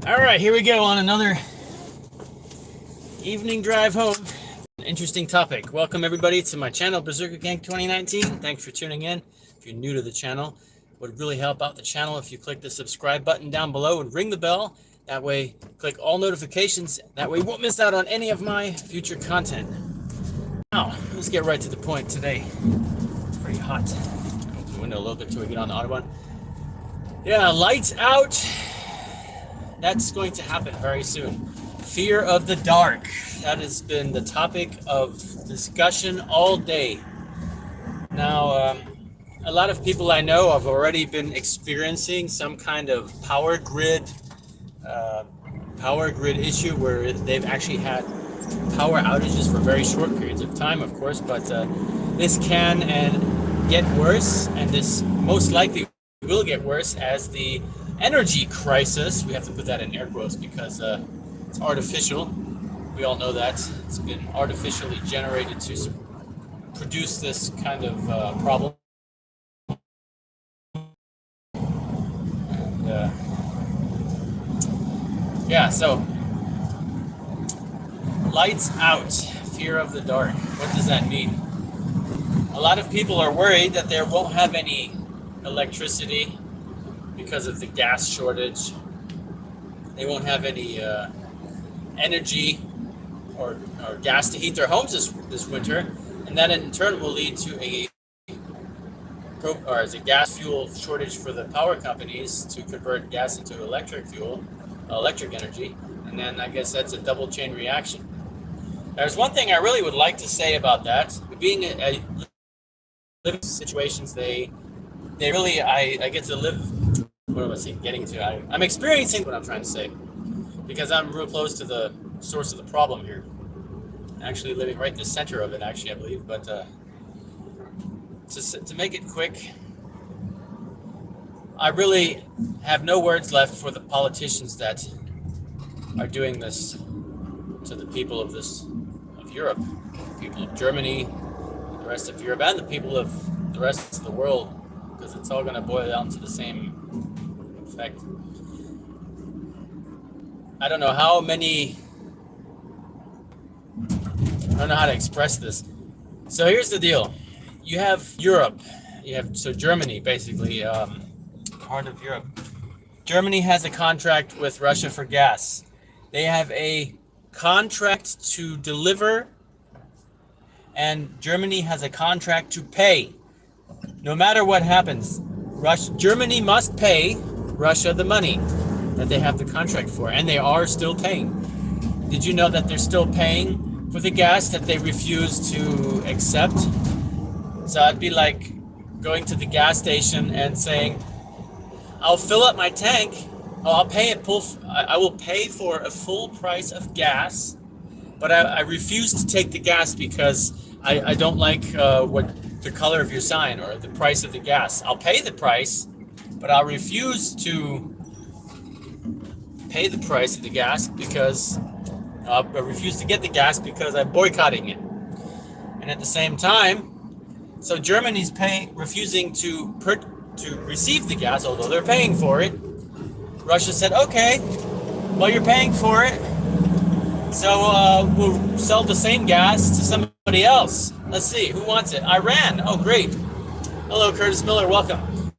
All right, here we go on another evening drive home. An interesting topic. Welcome everybody to my channel, Berserker Gang 2019. Thanks for tuning in. If you're new to the channel, it would really help out the channel if you click the subscribe button down below and ring the bell. That way, click all notifications. That way you won't miss out on any of my future content. Now, let's get right to the point today. It's pretty hot. Open the window a little bit until we get on the Autobahn. Yeah, lights out. That's going to happen very soon. Fear of the dark. That has been the topic of discussion all day. Now, a lot of people I know have already been experiencing some kind of power grid issue where they've actually had power outages for very short periods of time, of course, but this can and get worse, and this most likely will get worse as the energy crisis, we have to put that in air quotes because it's artificial. We all know that. It's been artificially generated to produce this kind of problem. And, yeah, so lights out, fear of the dark. What does that mean? A lot of people are worried that there won't have any electricity because of the gas shortage. They won't have any energy or gas to heat their homes this winter, and that in turn will lead to a gas fuel shortage for the power companies to convert gas into electric energy, and then I guess that's a double chain reaction. There's one thing I really would like to say about that. Being a living situations, they really, I get to live. What am I saying? Getting to? I'm experiencing what I'm trying to say because I'm real close to the source of the problem here. Actually living right in the center of it, actually, I believe. But to make it quick, I really have no words left for the politicians that are doing this to the people of Europe, the people of Germany, the rest of Europe, and the people of the rest of the world, because it's all going to boil down to the same effect. I don't know how to express this. So here's the deal. You have Europe. So Germany, basically, part of Europe. Germany has a contract with Russia for gas. They have a contract to deliver, and Germany has a contract to pay. No matter what happens, Germany must pay Russia the money that they have the contract for, and they are still paying. Did you know that they're still paying for the gas that they refuse to accept? So it'd be like going to the gas station and saying, I'll fill up my tank, I will pay for a full price of gas, but I refuse to take the gas because I don't like what the color of your sign or the price of the gas. I'll pay the price, but I'll refuse to pay the price of the gas because I refuse to get the gas because I'm boycotting it. And at the same time, so Germany's refusing to receive the gas, although they're paying for it. Russia said, okay, well, you're paying for it, so we'll sell the same gas to somebody else. Let's see, who wants it? Iran. Oh, great. Hello, Curtis Miller. Welcome.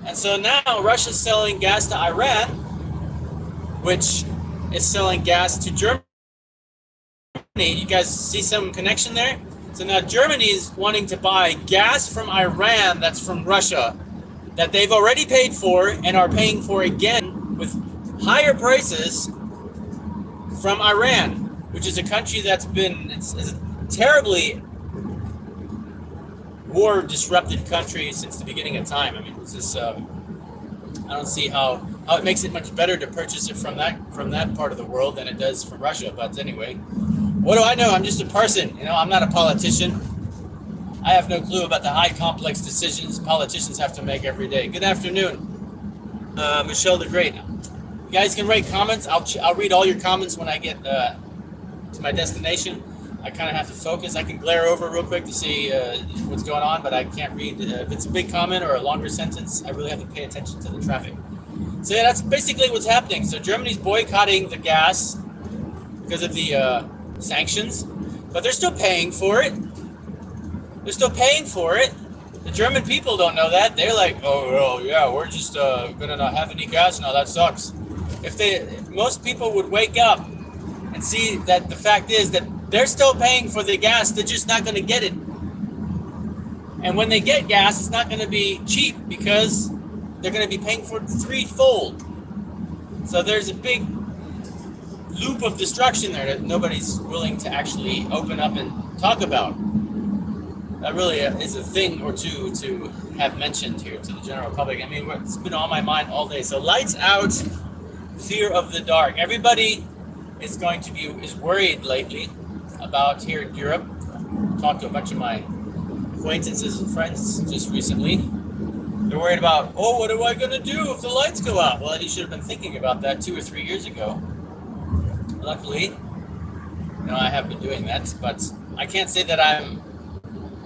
And so now Russia's selling gas to Iran, which is selling gas to Germany. You guys see some connection there? So now Germany is wanting to buy gas from Iran that's from Russia that they've already paid for and are paying for again with higher prices from Iran, which is a country that's been it's a terribly war disrupted country since the beginning of time. I mean, it's just I don't see how it makes it much better to purchase it from that part of the world than it does from Russia. But anyway, what do I know? I'm just a person. I'm not a politician. I have no clue about the high complex decisions politicians have to make every day. Good afternoon, Michelle the Great. You guys can write comments. I'll read all your comments when I get to my destination. I kind of have to focus. I can glare over real quick to see what's going on, but I can't read. If it's a big comment or a longer sentence, I really have to pay attention to the traffic. So yeah, that's basically what's happening. So Germany's boycotting the gas because of the sanctions, but they're still paying for it. They're still paying for it. The German people don't know that. They're like, oh yeah, we're just gonna not have any gas now. That sucks. If most people would wake up and see that the fact is that they're still paying for the gas, they're just not gonna get it. And when they get gas, it's not gonna be cheap because they're gonna be paying for it threefold. So there's a big loop of destruction there that nobody's willing to actually open up and talk about. That really is a thing or two to have mentioned here to the general public. I mean, it's been on my mind all day. So lights out, fear of the dark. Everybody is worried lately about here in Europe. Talked to a bunch of my acquaintances and friends just recently. They're worried about, what am I going to do if the lights go out? Well, you should have been thinking about that 2 or 3 years ago. Luckily, I have been doing that, but I can't say that I'm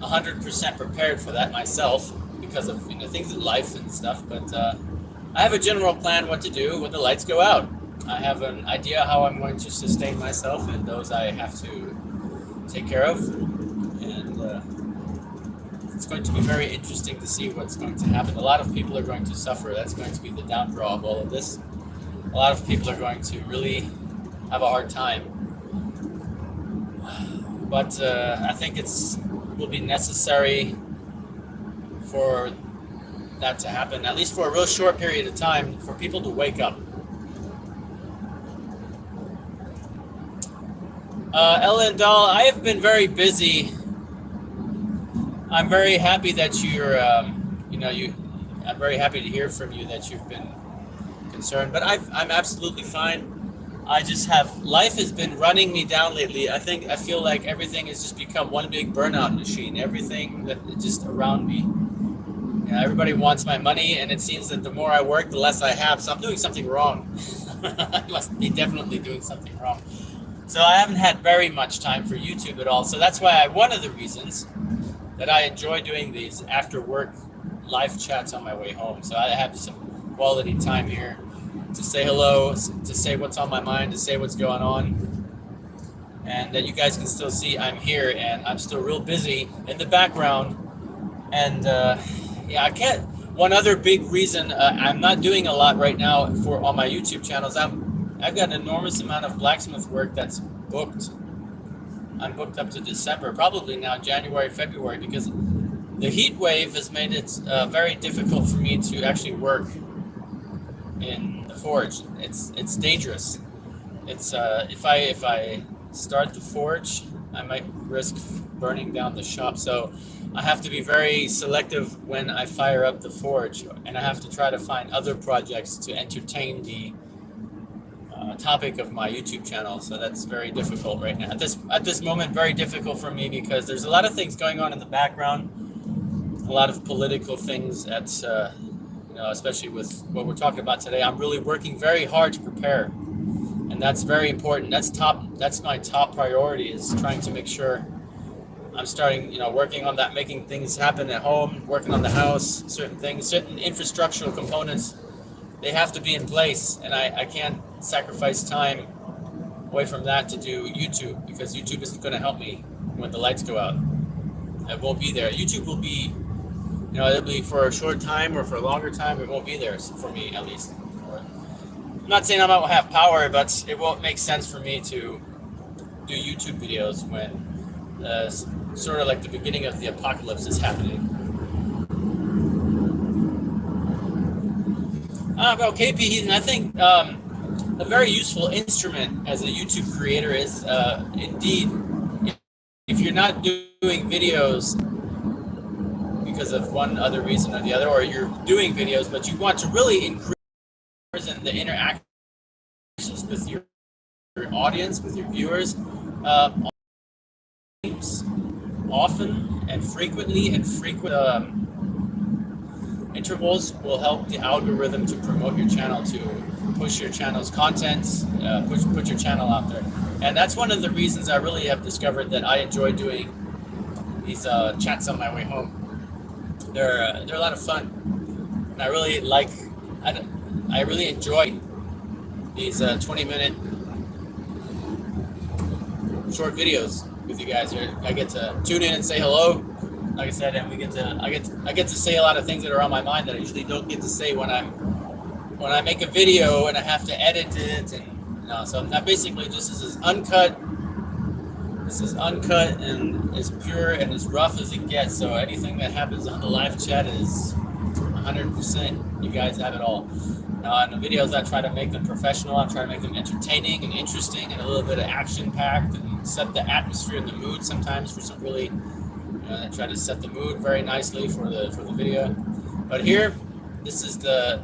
100% prepared for that myself because of things in life and stuff. But I have a general plan what to do when the lights go out. I have an idea how I'm going to sustain myself and those I have to take care of, and it's going to be very interesting to see what's going to happen. A lot of people are going to suffer. That's going to be the downdraw of all of this. A lot of people are going to really have a hard time. But I think will be necessary for that to happen, at least for a real short period of time, for people to wake up. Ellen Dahl, I have been very busy. I'm very happy that you're, I'm very happy to hear from you that you've been concerned, but I'm absolutely fine. I just life has been running me down lately. I feel like everything has just become one big burnout machine. Everything that just around me. Everybody wants my money, and it seems that the more I work, the less I have. So I'm doing something wrong. I must be definitely doing something wrong. So I haven't had very much time for YouTube at all. So that's why one of the reasons that I enjoy doing these after work live chats on my way home. So I have some quality time here to say hello, to say what's on my mind, to say what's going on, and that you guys can still see I'm here and I'm still real busy in the background. And I can't. One other big reason I'm not doing a lot right now on my YouTube channels. I've got an enormous amount of blacksmith work that's booked. I'm booked up to December, probably now January, February, because the heat wave has made it very difficult for me to actually work in the forge. It's dangerous. It's if I start the forge, I might risk burning down the shop. So I have to be very selective when I fire up the forge, and I have to try to find other projects to entertain the topic of my YouTube channel. So that's very difficult right now. At this moment, very difficult for me because there's a lot of things going on in the background, a lot of political things that, especially with what we're talking about today. I'm really working very hard to prepare, and that's very important. That's my top priority, is trying to make sure I'm starting, working on that, making things happen at home, working on the house, certain infrastructural components. They have to be in place, and I can't sacrifice time away from that to do YouTube, because YouTube isn't going to help me when the lights go out. It won't be there. YouTube will be, it'll be for a short time or for a longer time. It won't be there for me, at least. I'm not saying I won't have power, but it won't make sense for me to do YouTube videos when sort of like the beginning of the apocalypse is happening. About KP Heathen, I think a very useful instrument as a YouTube creator is indeed, if you're not doing videos because of one other reason or the other, or you're doing videos but you want to really increase the interactions with your audience, with your viewers, often and frequently and frequent intervals will help the algorithm to promote your channel, to push your channel's content, put your channel out there. And that's one of the reasons I really have discovered that I enjoy doing these chats on my way home. They're a lot of fun, and I really like. I really enjoy these 20-minute short videos with you guys here. I get to tune in and say hello, like I said, and I get to say a lot of things that are on my mind that I usually don't get to say when I make a video and I have to edit it, and so that basically just is uncut. This is uncut and as pure and as rough as it gets. So anything that happens on the live chat is 100%. You guys have it all. In the videos, I try to make them professional. I try to make them entertaining and interesting and a little bit of action-packed and set the atmosphere and the mood sometimes for some really, I try to set the mood very nicely for the video. But here, this is the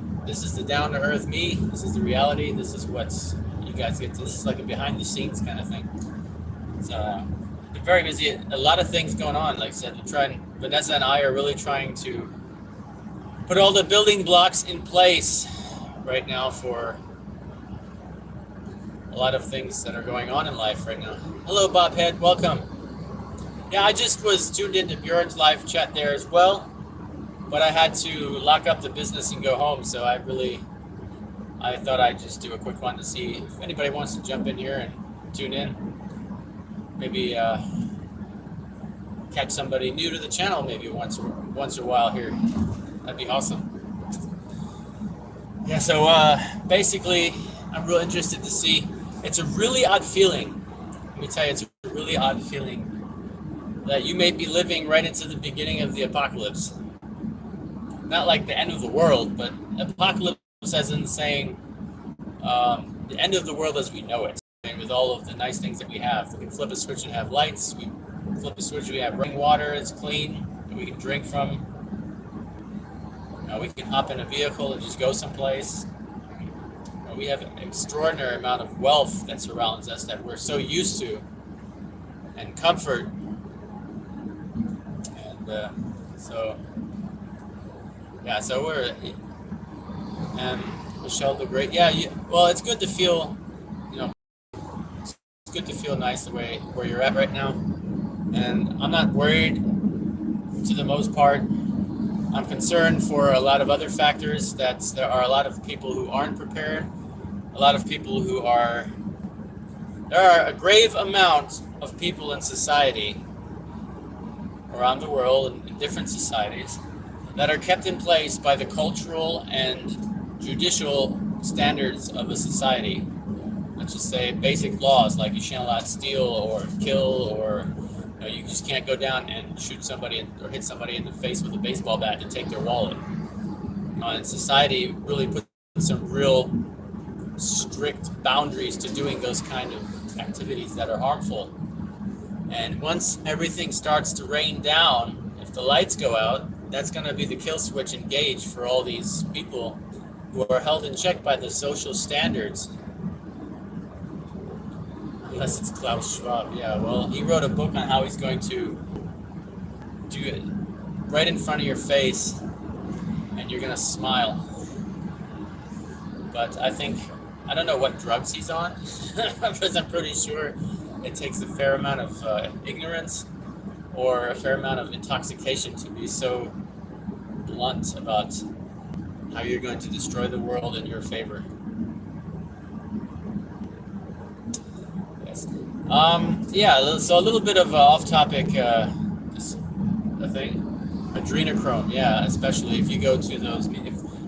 down-to-earth me. This is the reality. This is what you guys get to. This is like a behind-the-scenes kind of thing. So, been very busy. A lot of things going on. Like I said, Vanessa and I are really trying to put all the building blocks in place right now for a lot of things that are going on in life right now. Hello, Bobhead. Welcome. Yeah, I just was tuned into Bjorn's live chat there as well, but I had to lock up the business and go home. So I thought I'd just do a quick one to see if anybody wants to jump in here and tune in. Maybe catch somebody new to the channel maybe once in a while here. That'd be awesome. Yeah, so basically, I'm real interested to see. It's a really odd feeling. Let me tell you, it's a really odd feeling that you may be living right into the beginning of the apocalypse. Not like the end of the world, but apocalypse as in saying the end of the world as we know it. And with all of the nice things that we have. We can flip a switch and have lights. We flip a switch, we have running water, it's clean, that we can drink from. We can hop in a vehicle and just go someplace. We have an extraordinary amount of wealth that surrounds us that we're so used to, and comfort. And so we're, and Michelle the Great. Yeah, well, it's good to feel, it's good to feel nice the way where you're at right now. And I'm not worried to the most part. I'm concerned for a lot of other factors, that there are a lot of people who aren't prepared, a lot of people there are a grave amount of people in society around the world, in different societies, that are kept in place by the cultural and judicial standards of a society. Let's just say basic laws, like you shan't allowed to steal or kill, or you just can't go down and shoot somebody or hit somebody in the face with a baseball bat to take their wallet. And society really put some real strict boundaries to doing those kind of activities that are harmful. And once everything starts to rain down, if the lights go out, that's going to be the kill switch engaged for all these people who are held in check by the social standards. Unless it's Klaus Schwab. Yeah, well, he wrote a book on how he's going to do it right in front of your face, and you're going to smile. But I don't know what drugs he's on, because I'm pretty sure it takes a fair amount of ignorance or a fair amount of intoxication to be so blunt about how you're going to destroy the world in your favor. So a little bit of off-topic adrenochrome. Yeah, especially if you go to those.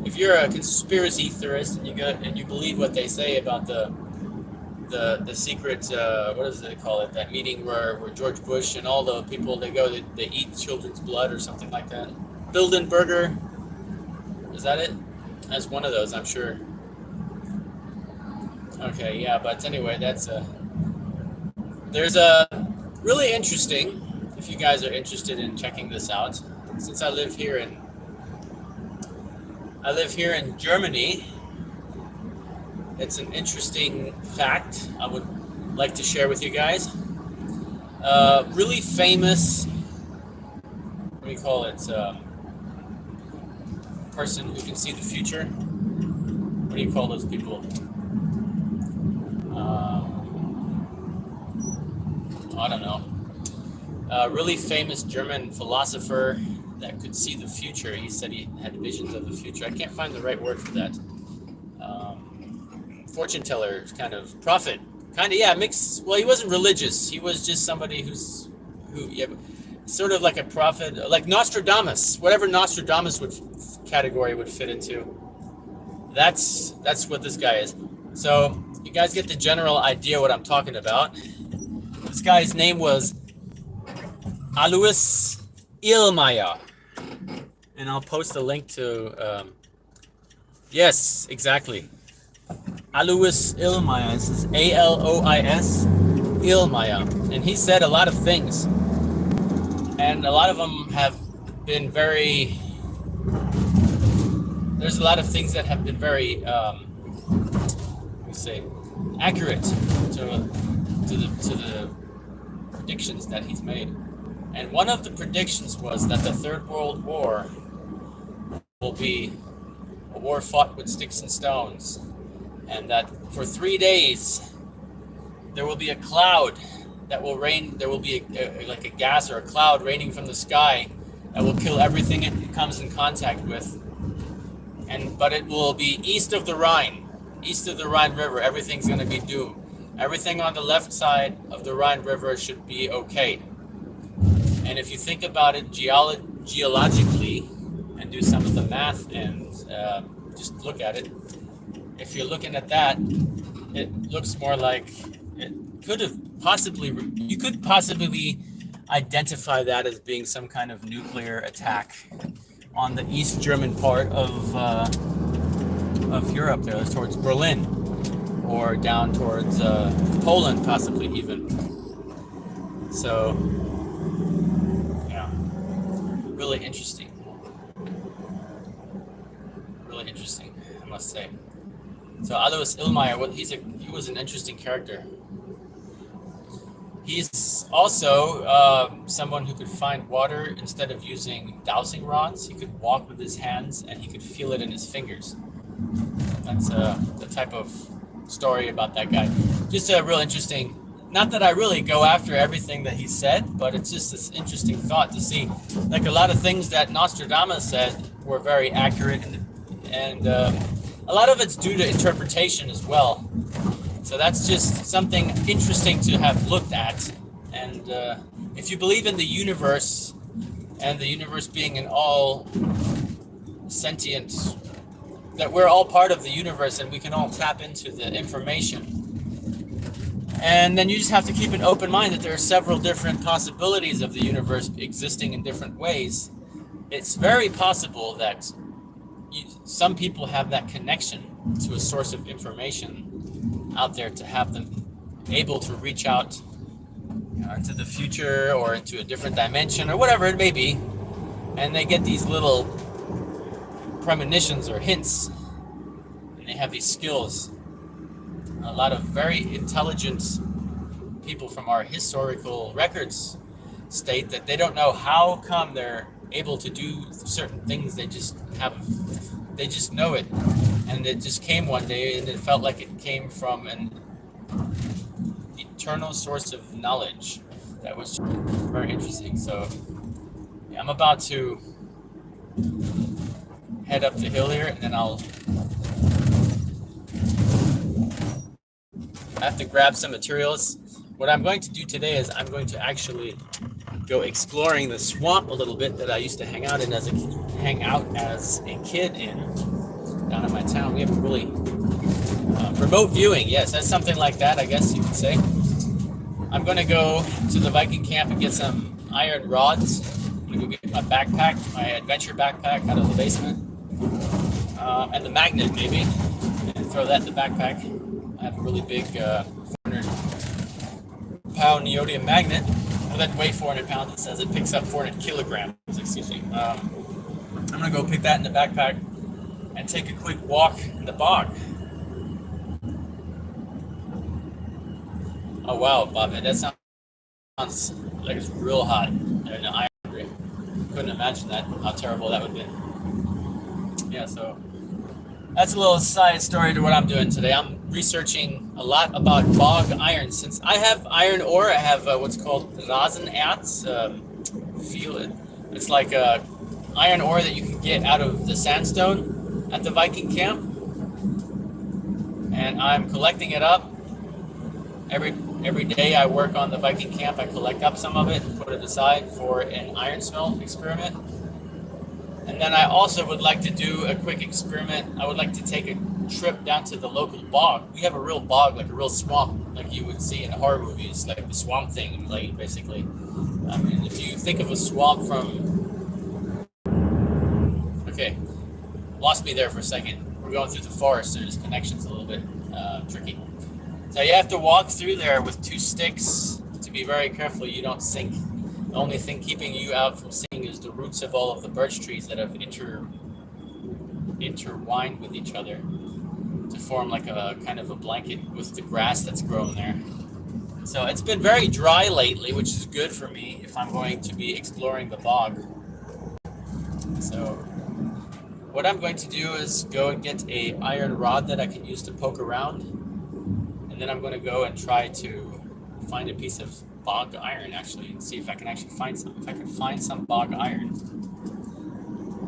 If you're a conspiracy theorist and you believe what they say about the secret, what does they call it? That meeting where George Bush and all the people they eat children's blood or something like that. Bilderberger, is that it? That's one of those, I'm sure. Okay, yeah, but anyway, there's a really interesting, if you guys are interested in checking this out, since I live here in Germany, it's an interesting fact I would like to share with you guys. Really famous, what do you call it, person who can see the future. What do you call those people? I don't know. Really famous German philosopher that could see the future. He said he had visions of the future. I can't find the right word for that. fortune teller, kind of prophet, kind of, yeah, mixed. Well, he wasn't religious. He was just somebody yeah, sort of like a prophet, like Nostradamus, whatever Nostradamus category would fit into. That's what this guy is. So you guys get the general idea what I'm talking about. This guy's name was Alois Illmayer, and I'll post a link to. Yes, exactly. Alois Illmayer. This is Alois Illmayer, and he said a lot of things, and a lot of them have been very. There's a lot of things that have been very, accurate to the predictions that he's made. And one of the predictions was that the Third World War will be a war fought with sticks and stones, and that for 3 days there will be a cloud that will rain. There will be like a gas or a cloud raining from the sky that will kill everything it comes in contact with. But it will be east of the Rhine River. Everything's going to be doomed. Everything on the left side of the Rhine River should be okay. And if you think about it geologically and do some of the math and just look at it, if you're looking at that, it looks more like it could have you could possibly identify that as being some kind of nuclear attack on the East German part of Europe, there towards Berlin, or down towards Poland, possibly even. So, yeah, really interesting. Really interesting, I must say. So Alois Illmayer, he was an interesting character. He's also someone who could find water instead of using dowsing rods. He could walk with his hands and he could feel it in his fingers. That's the type of story about that guy. Just a real interesting, not that I really go after everything that he said, but it's just this interesting thought to see. Like a lot of things that Nostradamus said were very accurate, and a lot of it's due to interpretation as well. So that's just something interesting to have looked at. And if you believe in the universe, and the universe being an all sentient, that we're all part of the universe and we can all tap into the information. And then you just have to keep an open mind that there are several different possibilities of the universe existing in different ways. It's very possible that some people have that connection to a source of information out there to have them able to reach out into the future or into a different dimension or whatever it may be, and they get these little premonitions or hints, and they have these skills. A lot of very intelligent people from our historical records state that they don't know how come they're able to do certain things. They just know it, and it just came one day, and it felt like it came from an eternal source of knowledge. That was very interesting. So yeah, I'm about to head up the hill here, and then I have to grab some materials. What I'm going to do today is I'm going to actually go exploring the swamp a little bit that I used to hang out as a kid in down in my town. We have a really remote viewing. Yes, that's something like that, I guess you could say. I'm going to go to the Viking camp and get some iron rods. I'm going to go get my backpack, my adventure backpack out of the basement, and the magnet maybe, and throw that in the backpack. I have a really big 400-pound neodymium magnet. Well, that weigh 400 pounds. It says it picks up 400 kilograms. Excuse me. I'm gonna go pick that in the backpack and take a quick walk in the bog. Oh wow, Bob, that sounds like it's real hot. And I'm hungry. Couldn't imagine that. How terrible that would be. Yeah, so that's a little side story to what I'm doing today. I'm researching a lot about bog iron. Since I have iron ore, I have what's called Rasenerz. It's like iron ore that you can get out of the sandstone at the Viking camp. and I'm collecting it up. Every day I work on the Viking camp, I collect up some of it and put it aside for an iron smelt experiment. And then I also would like to do a quick experiment. I would like to take a trip down to the local bog. We have a real bog, like a real swamp, like you would see in horror movies, like the Swamp Thing, like basically. I mean, if you think of a swamp from... Okay, lost me there for a second. We're going through the forest, so this connection's a little bit tricky. So you have to walk through there with 2 sticks to be very careful you don't sink. The only thing keeping you out from sinking is the roots of all of the birch trees that have intertwined with each other to form like a kind of a blanket with the grass that's grown there. So it's been very dry lately, which is good for me if I'm going to be exploring the bog. So what I'm going to do is go and get a iron rod that I can use to poke around. And then I'm going to go and try to find a piece of bog iron, actually, and see if I can actually find some. If I can find some bog iron,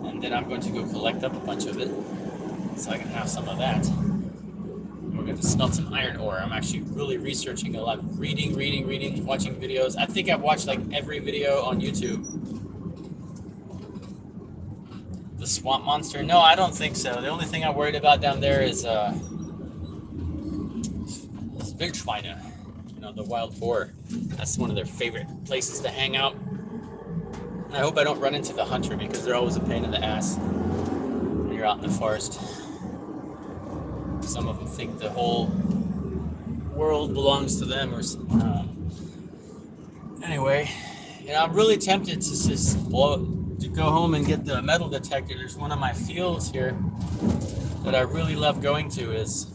and then I'm going to go collect up a bunch of it, so I can have some of that. We're going to smelt some iron ore. I'm actually really researching a lot, reading, watching videos. I think I've watched like every video on YouTube. The swamp monster? No, I don't think so. The only thing I'm worried about down there is Wildschweine. The wild boar. That's one of their favorite places to hang out. And I hope I don't run into the hunter, because they're always a pain in the ass when you're out in the forest. Some of them think the whole world belongs to them, or anyway. I'm really tempted to just go home and get the metal detector. There's one of my fields here that I really love going to is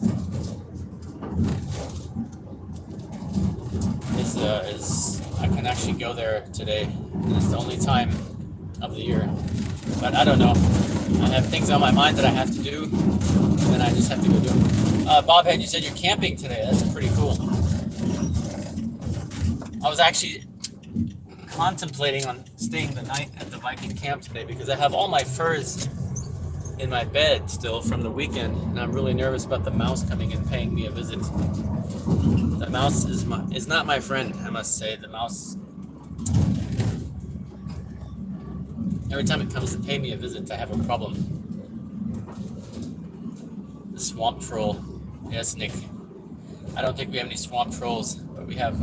I can actually go there today. It's the only time of the year. But I don't know. I have things on my mind that I have to do, and then I just have to go do them. Bobhead, you said you're camping today. That's pretty cool. I was actually contemplating on staying the night at the Viking camp today because I have all my furs in my bed still from the weekend, and I'm really nervous about the mouse coming and paying me a visit. The mouse is not my friend, I must say. The mouse, every time it comes to pay me a visit, I have a problem. The swamp troll. Yes, Nick. I don't think we have any swamp trolls, but we have,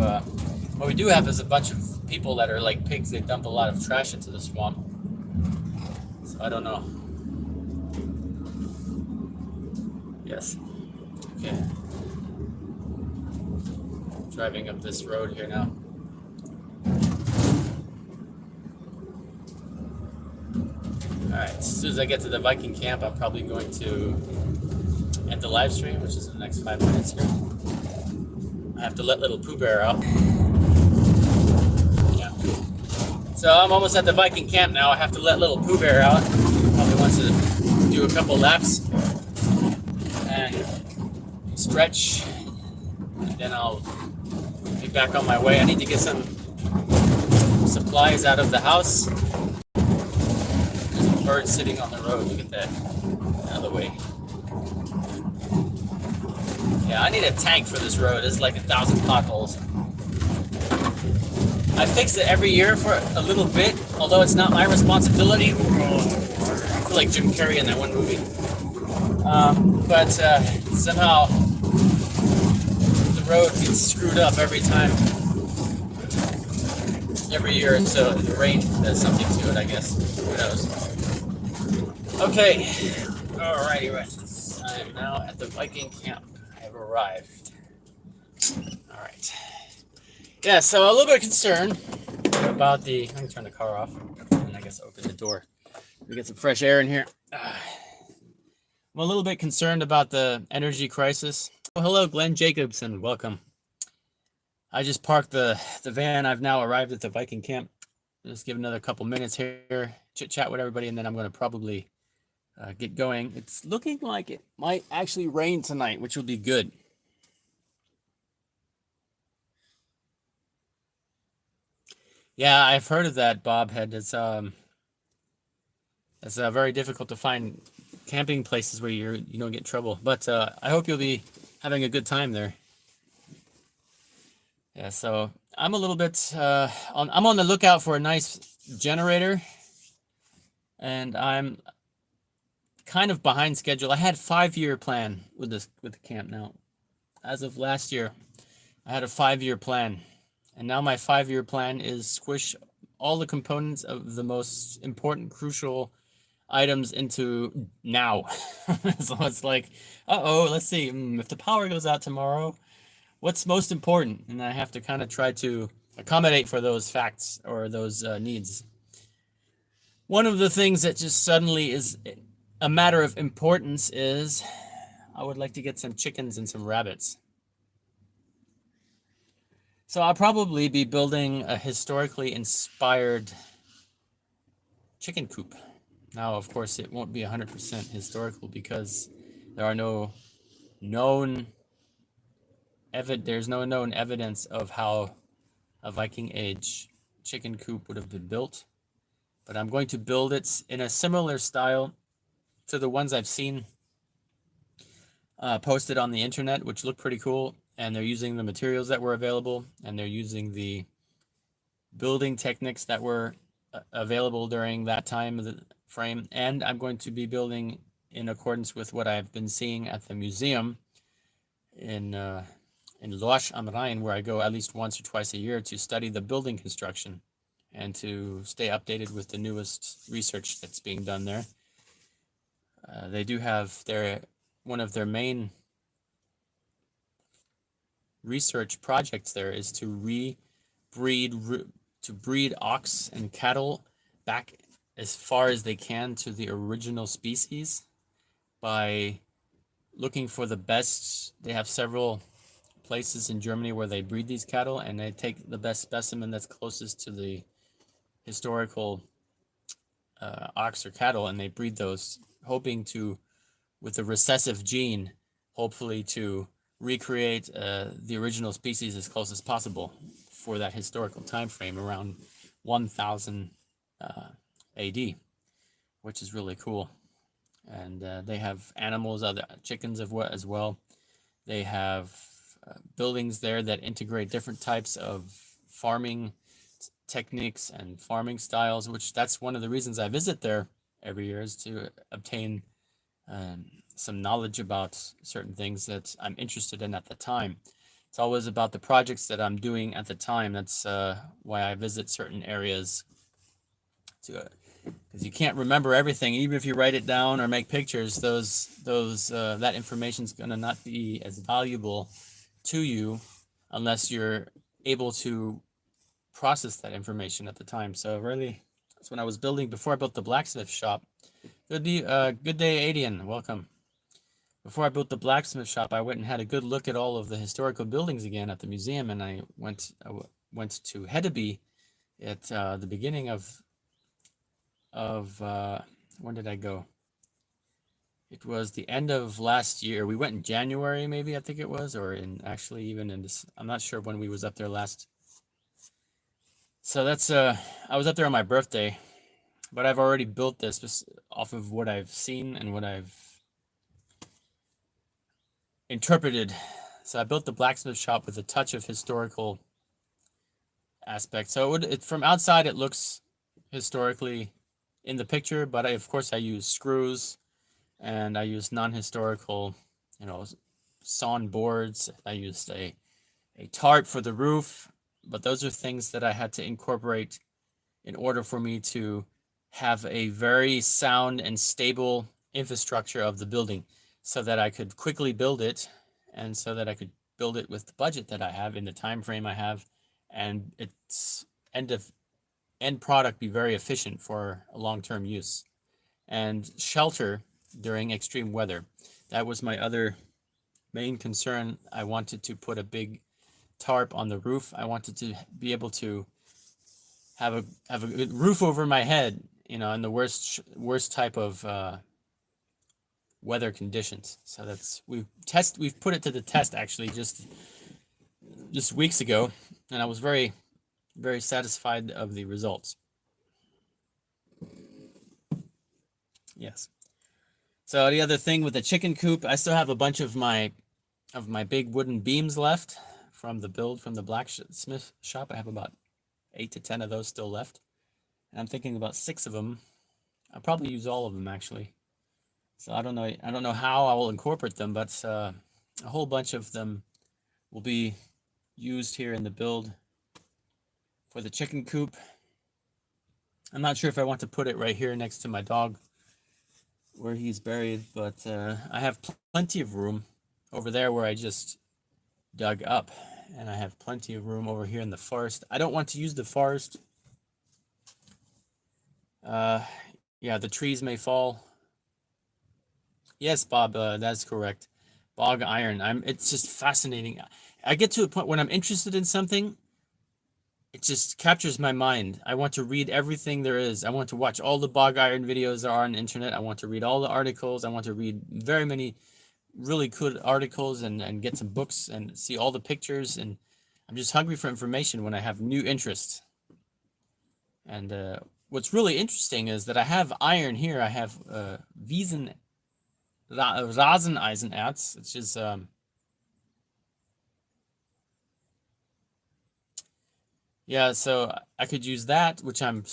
what we do have is a bunch of people that are like pigs. They dump a lot of trash into the swamp. So I don't know. Yes. Okay. Driving up this road here now. Alright, as soon as I get to the Viking camp, I'm probably going to end the live stream, which is in the next 5 minutes here. I have to let little Pooh Bear out. Yeah. So I'm almost at the Viking camp now. I have to let little Pooh Bear out. Probably wants to do a couple laps and stretch, and then I'll be back on my way. I need to get some supplies out of the house. There's a bird sitting on the road. Look at that. Out of the way. Yeah, I need a tank for this road. It's like 1,000 potholes. I fix it every year for a little bit, although it's not my responsibility. I feel like Jim Carrey in that one movie. But somehow the road gets screwed up every time. Every year, so the rain does something to it, I guess. Who knows? Okay. Alrighty, right. I am now at the Viking camp. I have arrived. Alright. Yeah, so a little bit concerned about the... I can turn the car off, and I guess open the door. We get some fresh air in here. I'm a little bit concerned about the energy crisis. Oh, hello, Glenn Jacobson. Welcome. I just parked the van. I've now arrived at the Viking camp. Just give another couple minutes here, chit-chat with everybody, and then I'm going to probably get going. It's looking like it might actually rain tonight, which will be good. Yeah, I've heard of that, Bobhead. It's very difficult to find camping places where you don't get in trouble. But I hope you'll be having a good time there. Yeah, so I'm a little bit I'm on the lookout for a nice generator, and I'm kind of behind schedule. I had 5-year plan with the camp now. As of last year, I had a 5-year plan, and now my 5-year plan is squish all the components of the most important, crucial items into now. So it's like, let's see, if the power goes out tomorrow, what's most important? And I have to kind of try to accommodate for those facts or those needs. One of the things that just suddenly is a matter of importance is I would like to get some chickens and some rabbits. So I'll probably be building a historically inspired chicken coop. Now, of course, it won't be 100% historical because there are no known there's no known evidence of how a Viking Age chicken coop would have been built. But I'm going to build it in a similar style to the ones I've seen posted on the internet, which look pretty cool. And they're using the materials that were available, and they're using the building techniques that were available during that time of the frame. And I'm going to be building in accordance with what I've been seeing at the museum in Lorsch am Rhein, where I go at least once or twice a year to study the building construction and to stay updated with the newest research that's being done there. They do have one of their main research projects there is to breed ox and cattle back as far as they can to the original species by looking for the best. They have several places in Germany where they breed these cattle, and they take the best specimen that's closest to the historical ox or cattle, and they breed those, hoping to, with the recessive gene, hopefully to recreate the original species as close as possible for that historical time frame around 1000 AD, which is really cool. And they have animals, other chickens as well. They have buildings there that integrate different types of farming techniques and farming styles, which that's one of the reasons I visit there every year, is to obtain some knowledge about certain things that I'm interested in at the time. It's always about the projects that I'm doing at the time. That's why I visit certain areas, because you can't remember everything, even if you write it down or make pictures. That information is going to not be as valuable to you unless you're able to process that information at the time. So really, that's when I was building, before I built the blacksmith shop. Good day, Adian. Welcome. Before I built the blacksmith shop, I went and had a good look at all of the historical buildings again at the museum, and I went to Hedeby at the beginning of when did I go? It was the end of last year. We went in January, maybe, I think it was, or even in this. I'm not sure when we was up there last. So that's I was up there on my birthday, but I've already built this off of what I've seen and what I've interpreted. So I built the blacksmith shop with a touch of historical aspect. So from outside it looks historically in the picture, but of course I use screws, and I use non-historical, sawn boards. I used a tarp for the roof, but those are things that I had to incorporate in order for me to have a very sound and stable infrastructure of the building, so that I could quickly build it, and so that I could build it with the budget that I have in the time frame I have, and its end product be very efficient for a long-term use, and shelter during extreme weather. That was my other main concern. I wanted to put a big tarp on the roof. I wanted to be able to have a good roof over my head, in the worst type of weather conditions. So we've put it to the test actually just weeks ago, and I was very, very satisfied of the results. Yes. So the other thing with the chicken coop, I still have a bunch of my big wooden beams left from the build from the blacksmith shop. I have about 8 to 10 of those still left. And I'm thinking about 6 of them. I'll probably use all of them actually. So I don't know how I will incorporate them, but a whole bunch of them will be used here in the build for the chicken coop. I'm not sure if I want to put it right here next to my dog where he's buried, but I have plenty of room over there where I just dug up, and I have plenty of room over here in the forest. I don't want to use the forest. Yeah, the trees may fall. Yes, Bob, that's correct. Bog iron. It's just fascinating. I get to a point when I'm interested in something, it just captures my mind. I want to read everything there is. I want to watch all the bog iron videos there are on the internet. I want to read all the articles. I want to read very many really good articles and get some books and see all the pictures. And I'm just hungry for information when I have new interests. And what's really interesting is that I have iron here. I have Raseneisenerz, which is yeah, so I could use that, which I'm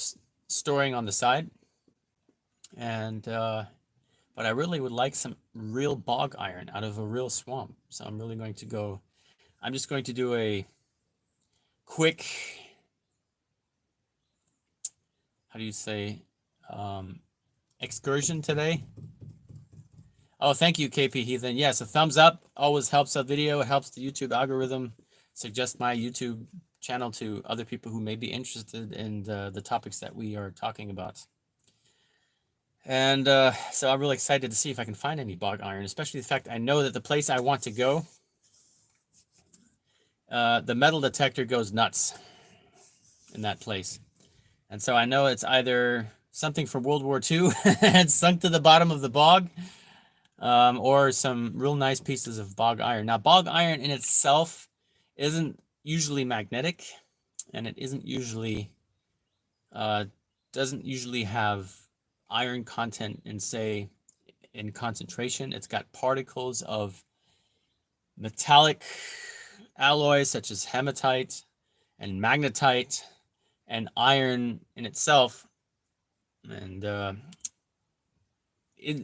storing on the side. And but I really would like some real bog iron out of a real swamp. So I'm really going to go, I'm just going to do a quick, how do you say, excursion today. Oh, thank you, KP Heathen. Yes, a thumbs up always helps a video. It helps the YouTube algorithm suggest my YouTube channel to other people who may be interested in the topics that we are talking about. And so I'm really excited to see if I can find any bog iron, especially the fact I know that the place I want to go, the metal detector goes nuts in that place. And so I know it's either something from World War II and sunk to the bottom of the bog, or some real nice pieces of bog iron. Now, bog iron in itself isn't usually magnetic, and it isn't usually, doesn't usually have iron content in, say, in concentration. It's got particles of metallic alloys such as hematite and magnetite and iron in itself, and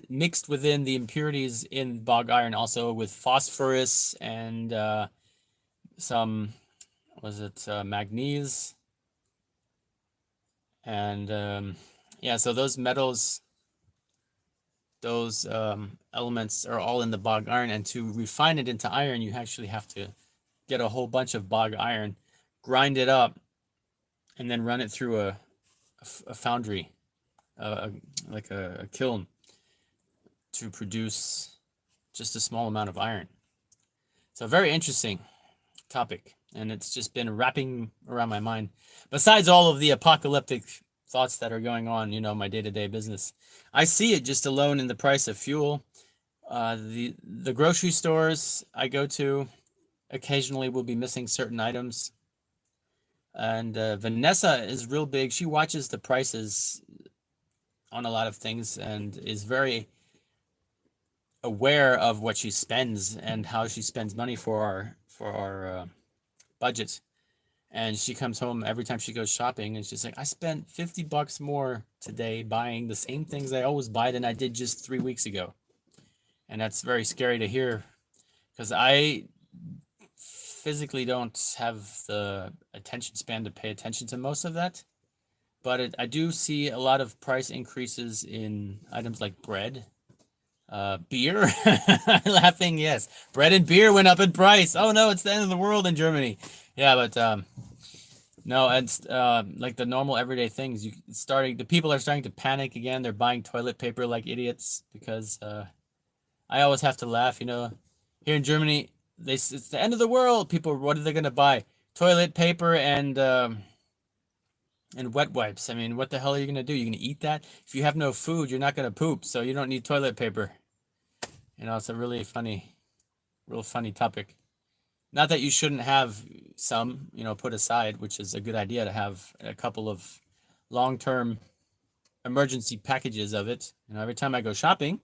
mixed within the impurities in bog iron also with phosphorus and some, was it manganese? And yeah, so those metals, those elements are all in the bog iron, and to refine it into iron, you actually have to get a whole bunch of bog iron, grind it up, and then run it through a foundry, like a kiln, to produce just a small amount of iron. So very interesting topic, and it's just been wrapping around my mind. Besides all of the apocalyptic thoughts that are going on, you know, my day-to-day business, I see it just alone in the price of fuel. The grocery stores I go to occasionally will be missing certain items. And Vanessa is real big. She watches the prices on a lot of things and is very aware of what she spends and how she spends money for our budget. And she comes home every time she goes shopping and she's like, I spent $50 more today buying the same things I always buy than I did just 3 weeks ago. And that's very scary to hear, because I physically don't have the attention span to pay attention to most of that. But I do see a lot of price increases in items like bread, beer. Laughing, yes. Bread and beer went up in price. Oh no, it's the end of the world in Germany. Yeah, but no, it's like the normal everyday things. The people are starting to panic again. They're buying toilet paper like idiots because I always have to laugh. You know, here in Germany, it's the end of the world. People, what are they gonna buy? Toilet paper and wet wipes. I mean, what the hell are you gonna do? You're gonna eat that? If you have no food, you're not gonna poop, so you don't need toilet paper. You know, it's a really funny, real funny topic. Not that you shouldn't have some, you know, put aside, which is a good idea to have a couple of long-term emergency packages of it. You know, every time I go shopping,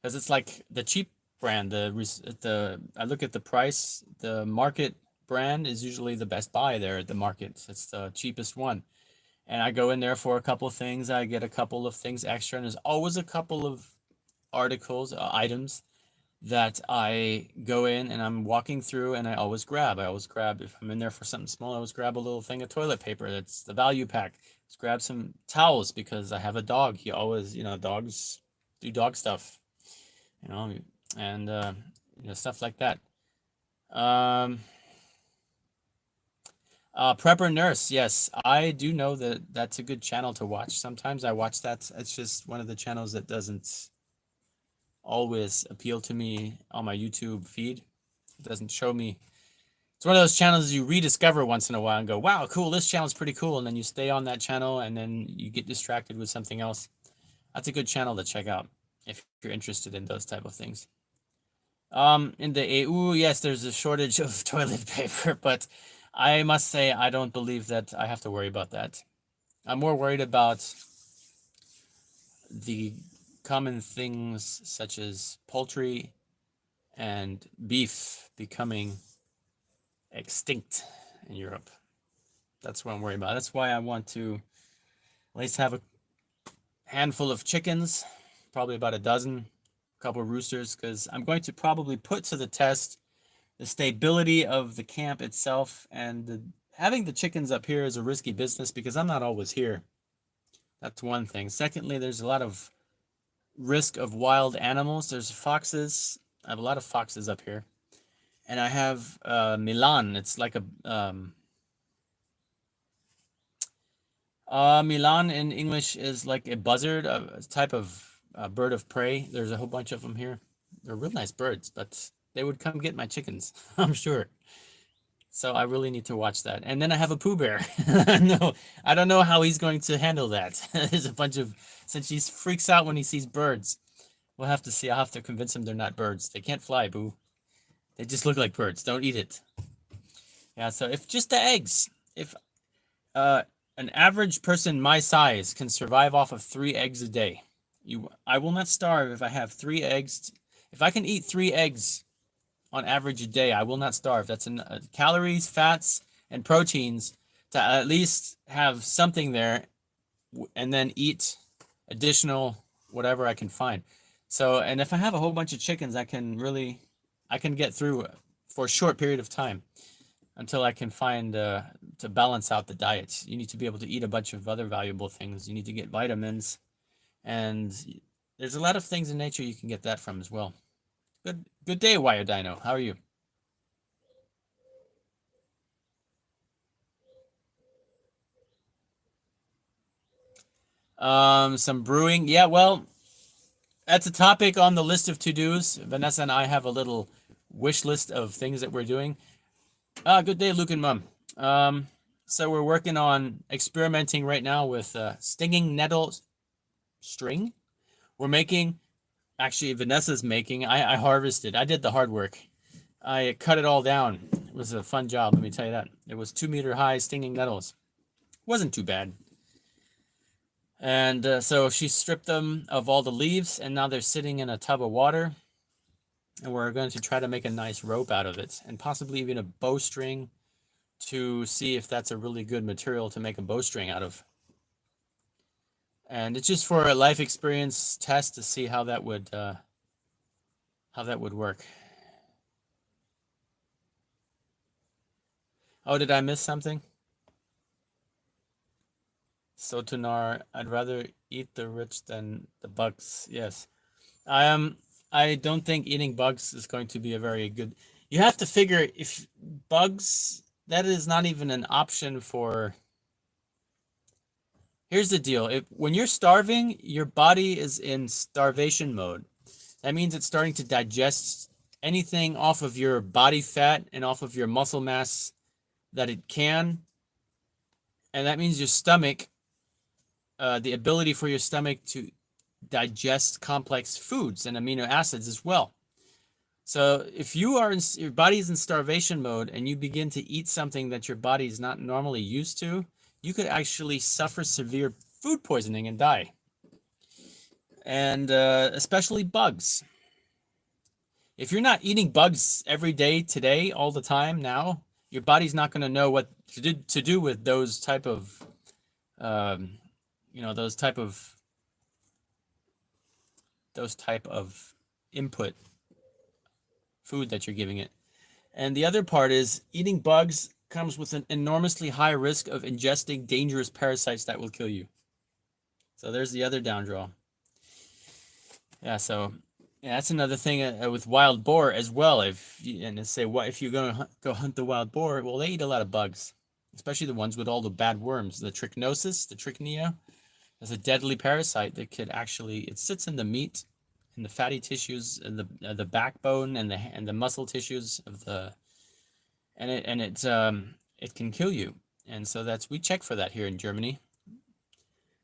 because it's like the cheap brand. I look at the price. The market brand is usually the best buy there at the market. It's the cheapest one, and I go in there for a couple of things. I get a couple of things extra, and there's always a couple of articles, items that I go in and I'm walking through and I always grab. If I'm in there for something small, I always grab a little thing of toilet paper. That's the value pack. Just grab some towels because I have a dog. He always, dogs do dog stuff, you know, and stuff like that. Prepper Nurse, yes, I do know that that's a good channel to watch. Sometimes I watch that. It's just one of the channels that doesn't always appeal to me on my YouTube feed. It doesn't show me. It's one of those channels you rediscover once in a while and go, wow, cool, this channel's pretty cool. And then you stay on that channel and then you get distracted with something else. That's a good channel to check out if you're interested in those type of things. In the EU, yes, there's a shortage of toilet paper, but I must say I don't believe that I have to worry about that. I'm more worried about the common things such as poultry and beef becoming extinct in Europe. That's what I'm worried about. That's why I want to at least have a handful of chickens, probably about a dozen, a couple of roosters, because I'm going to probably put to the test the stability of the camp itself. And having the chickens up here is a risky business because I'm not always here. That's one thing. Secondly, there's a lot of risk of wild animals. There's foxes. I have a lot of foxes up here. And I have Milan. It's like a Milan in English is like a buzzard, a type of bird of prey. There's a whole bunch of them here. They're real nice birds, but they would come get my chickens, I'm sure. So I really need to watch that. And then I have a Pooh Bear. No, I don't know how he's going to handle that. There's a bunch of, since he freaks out when he sees birds. We'll have to see. I'll have to convince him they're not birds. They can't fly, Boo. They just look like birds. Don't eat it. Yeah, so if just the eggs, if an average person my size can survive off of 3 eggs a day, I will not starve if I have 3 eggs. If I can eat 3 eggs on average a day, I will not starve. That's in calories, fats, and proteins to at least have something there, and then eat additional whatever I can find. So, and if I have a whole bunch of chickens, I can get through for a short period of time until I can find to balance out the diet. You need to be able to eat a bunch of other valuable things. You need to get vitamins, and there's a lot of things in nature you can get that from as well. Good day, Wire Dino. How are you? Some brewing. Yeah, well, that's a topic on the list of to-dos. Vanessa and I have a little wish list of things that we're doing. Good day, Luke and Mom. So we're working on experimenting right now with stinging nettle string. We're making, actually Vanessa's making, I harvested. I did the hard work. I cut it all down. It was a fun job, let me tell you that. It was 2-meter high stinging nettles. Wasn't too bad. And so she stripped them of all the leaves, and now they're sitting in a tub of water. And we're going to try to make a nice rope out of it, and possibly even a bowstring to see if that's a really good material to make a bowstring out of. And it's just for a life experience test to see how that would work. Oh, did I miss something? Sotunar, I'd rather eat the rich than the bugs. Yes. I don't think eating bugs is going to be a very good. You have to figure if bugs, that is not even an option for. Here's the deal. When you're starving, your body is in starvation mode. That means it's starting to digest anything off of your body fat and off of your muscle mass that it can. And that means your stomach, the ability for your stomach to digest complex foods and amino acids as well. So if you are your body's in starvation mode and you begin to eat something that your body is not normally used to, you could actually suffer severe food poisoning and die. and especially bugs. If you're not eating bugs every day today, all the time now, your body's not going to know what to do with those type of, those type of input food that you're giving it. And the other part is eating bugs comes with an enormously high risk of ingesting dangerous parasites that will kill you. So there's the other down draw. Yeah, so yeah, that's another thing with wild boar as well. If you're going to go hunt the wild boar, well, they eat a lot of bugs, especially the ones with all the bad worms. The trichinosis, the trichina, is a deadly parasite that could actually, it sits in the meat, in the fatty tissues, and the backbone and the muscle tissues of the, and it can kill you. And so we check for that here in Germany.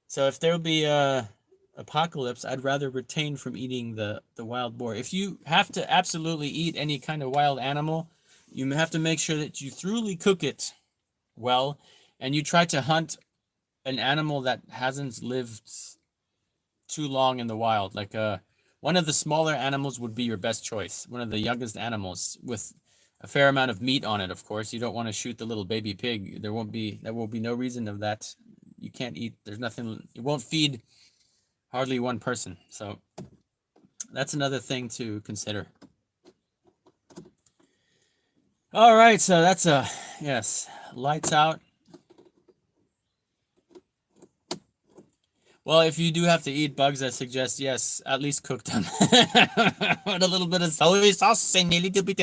So if there'll be a apocalypse, I'd rather retain from eating the wild boar. If you have to absolutely eat any kind of wild animal, you have to make sure that you thoroughly cook it well, and you try to hunt an animal that hasn't lived too long in the wild. Like one of the smaller animals would be your best choice. One of the youngest animals with a fair amount of meat on it, of course. You don't want to shoot the little baby pig. There will be no reason of that. You can't eat. There's nothing. It won't feed hardly one person. So that's another thing to consider. All right, so that's yes, lights out. Well, if you do have to eat bugs, I suggest, yes, at least cook them with a little bit of soy sauce and a little bit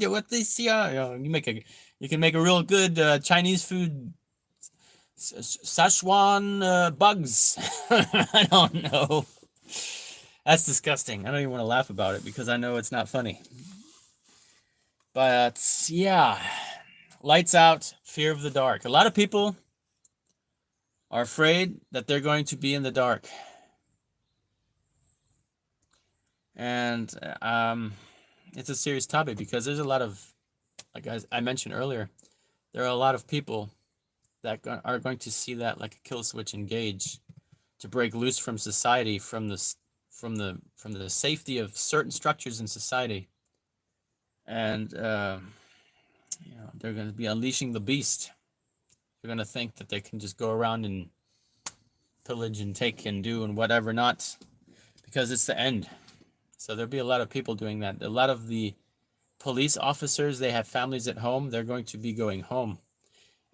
of what this here. You can make a real good Chinese food. Szechuan bugs. I don't know. That's disgusting. I don't even want to laugh about it because I know it's not funny. But yeah, lights out, fear of the dark. A lot of people are afraid that they're going to be in the dark. And it's a serious topic because there's a lot of, like I mentioned earlier, there are a lot of people that are going to see that like a kill switch engage to break loose from society, from the safety of certain structures in society, and they're going to be unleashing the beast. They're going to think that they can just go around and pillage and take and do and whatever not, because it's the end. So there'll be a lot of people doing that. A lot of the police officers, they have families at home. They're going to be going home.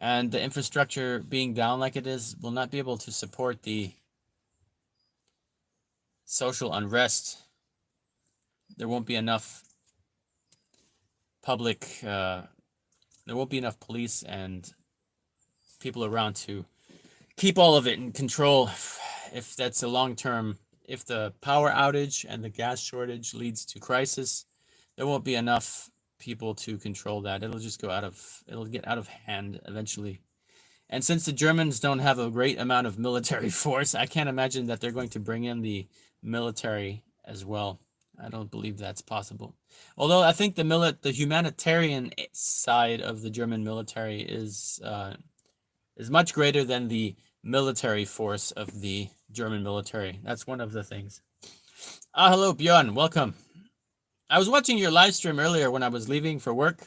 And the infrastructure being down like it is will not be able to support the social unrest. There won't be enough there won't be enough police and people around to keep all of it in control. If that's a long-term, if the power outage and the gas shortage leads to crisis, there won't be enough people to control that. It'll get out of hand eventually. And since the Germans don't have a great amount of military force, I can't imagine that they're going to bring in the military as well. I don't believe that's possible. Although I think the humanitarian side of the German military is much greater than the military force of the German military. That's one of the things. Hello, Björn. Welcome. I was watching your live stream earlier when I was leaving for work,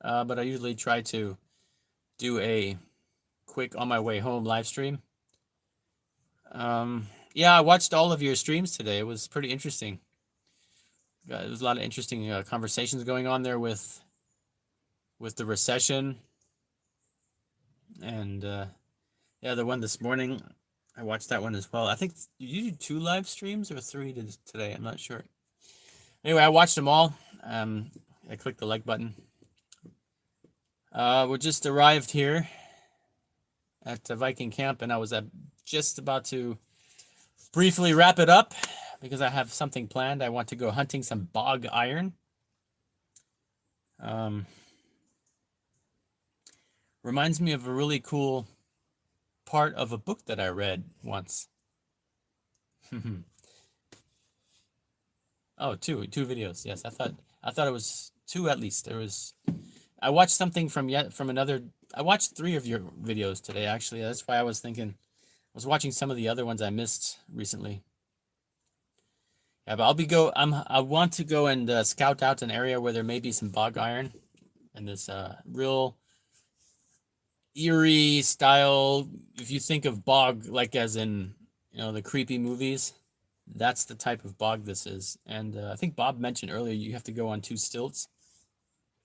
but I usually try to do a quick on my way home live stream. Yeah, I watched all of your streams today. It was pretty interesting. There was a lot of interesting conversations going on there with the recession. And yeah, the one this morning, I watched that one as well. I think you did 2 live streams or 3 today. I'm not sure. Anyway, I watched them all. I clicked the like button. We just arrived here at Viking Camp, and I was just about to briefly wrap it up because I have something planned. I want to go hunting some bog iron. Reminds me of a really cool part of a book that I read once. Oh, two videos. Yes, I thought it was 2 at least. I watched something from another. I watched 3 of your videos today. Actually, that's why I was thinking, was watching some of the other ones I missed recently. Yeah, but I want to go and scout out an area where there may be some bog iron, and this real eerie style. If you think of bog like as in the creepy movies, that's the type of bog this is. And I think Bob mentioned earlier you have to go on 2 stilts.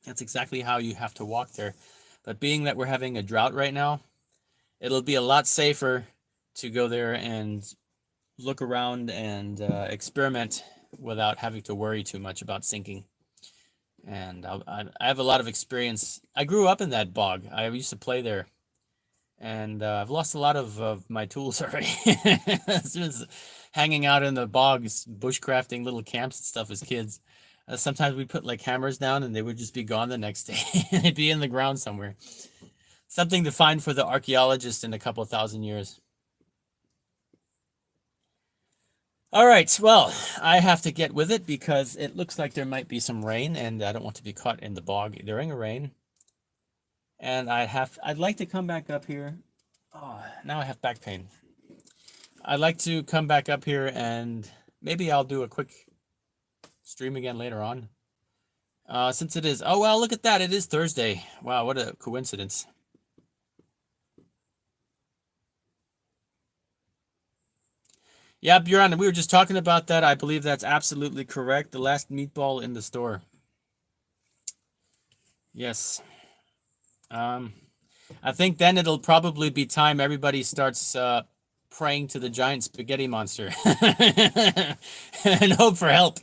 That's exactly how you have to walk there. But being that we're having a drought right now, it'll be a lot safer to go there and look around and experiment without having to worry too much about sinking. And I have a lot of experience. I grew up in that bog. I used to play there. And I've lost a lot of my tools already. Just hanging out in the bogs, bushcrafting little camps and stuff as kids. Sometimes we'd put like hammers down and they would just be gone the next day. They'd be in the ground somewhere. Something to find for the archaeologist in a couple 1,000 years. All right, well, I have to get with it because it looks like there might be some rain and I don't want to be caught in the bog during a rain. And I'd like to come back up here. Oh, now I have back pain. I'd like to come back up here and maybe I'll do a quick stream again later on. Since it is, oh, well, look at that. It is Thursday. Wow, what a coincidence. Yeah, Bjorn, we were just talking about that. I believe that's absolutely correct. The last meatball in the store. Yes. I think then it'll probably be time everybody starts praying to the giant spaghetti monster and hope for help.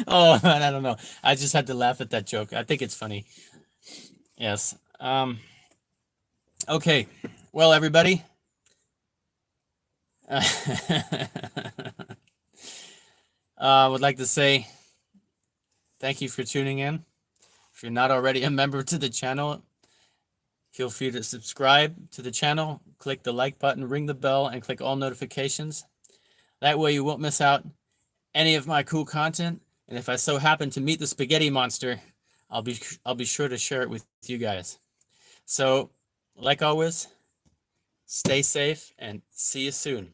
Oh, man, I don't know. I just had to laugh at that joke. I think it's funny. Yes. Okay. Well, everybody. I would like to say thank you for tuning in. If you're not already a member to the channel, feel free to subscribe to the channel, click the like button, ring the bell, and click all notifications. That way you won't miss out any of my cool content. And if I so happen to meet the spaghetti monster, I'll be sure to share it with you guys. So, like always, stay safe and see you soon.